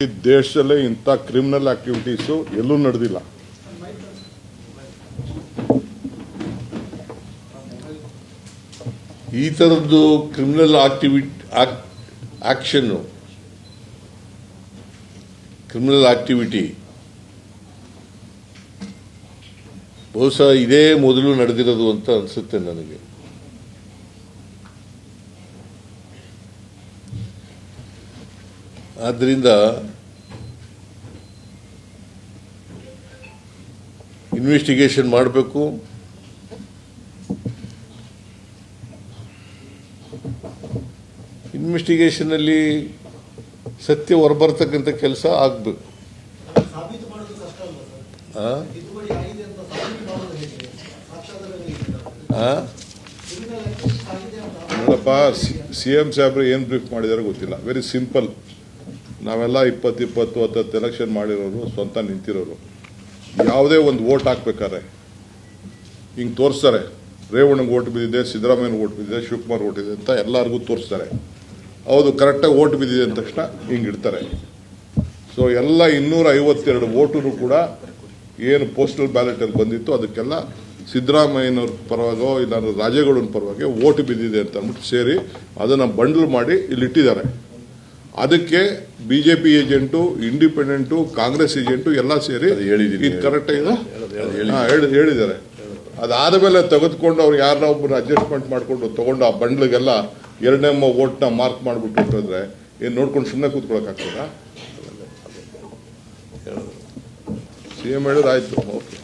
ಈ ದೇಶದಲ್ಲೇ ಇಂಥ ಕ್ರಿಮಿನಲ್ ಆಕ್ಟಿವಿಟೀಸು ಎಲ್ಲೂ ನಡೆದಿಲ್ಲ. ಈ ಥರದ್ದು ಕ್ರಿಮಿನಲ್ ಆಕ್ಟಿವಿಟಿ ಬಹುಶಃ ಇದೇ ಮೊದಲು ನಡೆದಿರೋದು ಅಂತ ಅನಿಸುತ್ತೆ ನನಗೆ. ಆದ್ದರಿಂದ ಇನ್ವೆಸ್ಟಿಗೇಷನ್ ಮಾಡಬೇಕು. ಇನ್ವೆಸ್ಟಿಗೇಷನ್ ಅಲ್ಲಿ ಸತ್ಯ ಹೊರಬರ್ತಕ್ಕಂಥ ಕೆಲಸ ಆಗಬೇಕು. ನೋಡಪ್ಪ, CM ಸಾಹೇಬ್ರು ಏನು ಬ್ರೀಫ್ ಮಾಡಿದಾರೆ ಗೊತ್ತಿಲ್ಲ. Very simple. ನಾವೆಲ್ಲ 20-20 ಎಲೆಕ್ಷನ್ ಮಾಡಿರೋರು, ಸ್ವಂತ ನಿಂತಿರೋರು. ಯಾವುದೇ ಒಂದು ವೋಟ್ ಹಾಕ್ಬೇಕಾದ್ರೆ ಹಿಂಗೆ ತೋರಿಸ್ತಾರೆ, ರೇವಣ್ಣಗೆ ಓಟ್ ಬಿದ್ದಿದೆ, ಸಿದ್ದರಾಮಯ್ಯನಿಗೆ ಓಟ್ ಬಿದ್ದಿದೆ, ಶಿವಕುಮಾರ್ ಓಟ್ ಇದೆ ಅಂತ ಎಲ್ಲರಿಗೂ ತೋರಿಸ್ತಾರೆ. ಹೌದು, ಕರೆಕ್ಟಾಗಿ ಓಟ್ ಬಿದ್ದಿದೆ ಅಂದ ತಕ್ಷಣ ಹಿಂಗೆ ಇಡ್ತಾರೆ. ಸೊ ಎಲ್ಲ 252 ವೋಟು ಕೂಡ ಏನು ಪೋಸ್ಟಲ್ ಬ್ಯಾಲೆಟಲ್ಲಿ ಬಂದಿತ್ತು ಅದಕ್ಕೆಲ್ಲ ಸಿದ್ದರಾಮಯ್ಯನವ್ರ ಪರವಾಗೋ ಇಲ್ಲ ರಾಜೇಗೌಡನ ಪರವಾಗಿ ಓಟ್ ಬಿದ್ದಿದೆ ಅಂತ ಅಂದ್ಬಿಟ್ಟು ಸೇರಿ ಅದನ್ನು ಬಂಡಲ್ ಮಾಡಿ ಇಲ್ಲಿಟ್ಟಿದ್ದಾರೆ. ಅದಕ್ಕೆ BJP agent, independent, Congress agent ಎಲ್ಲ ಸೇರಿ ಇದು ಕರೆಕ್ಟಾಗಿದೆ ಹೇಳಿದ್ದಾರೆ. ಅದಾದ ಮೇಲೆ ತೆಗೆದುಕೊಂಡು ಅವ್ರು ಯಾರನ್ನ ಒಬ್ಬರು ಅಡ್ಜಸ್ಟ್ಮೆಂಟ್ ಮಾಡಿಕೊಂಡು ತಗೊಂಡು ಆ ಬಂಡ್ಲಿಗೆಲ್ಲ 2ನೇ ವೋಟ್ನ ಮಾರ್ಕ್ ಮಾಡಿಬಿಟ್ಟು ಅಂತಂದ್ರೆ ಏನು ನೋಡ್ಕೊಂಡು ಸುಮ್ಮನೆ ಕೂತ್ಕೊಳ್ಳೋಕ್ಕಾಗ್ತದ? CM ಹೇಳಿದ್ರೆ ಆಯ್ತು, ಓಕೆ.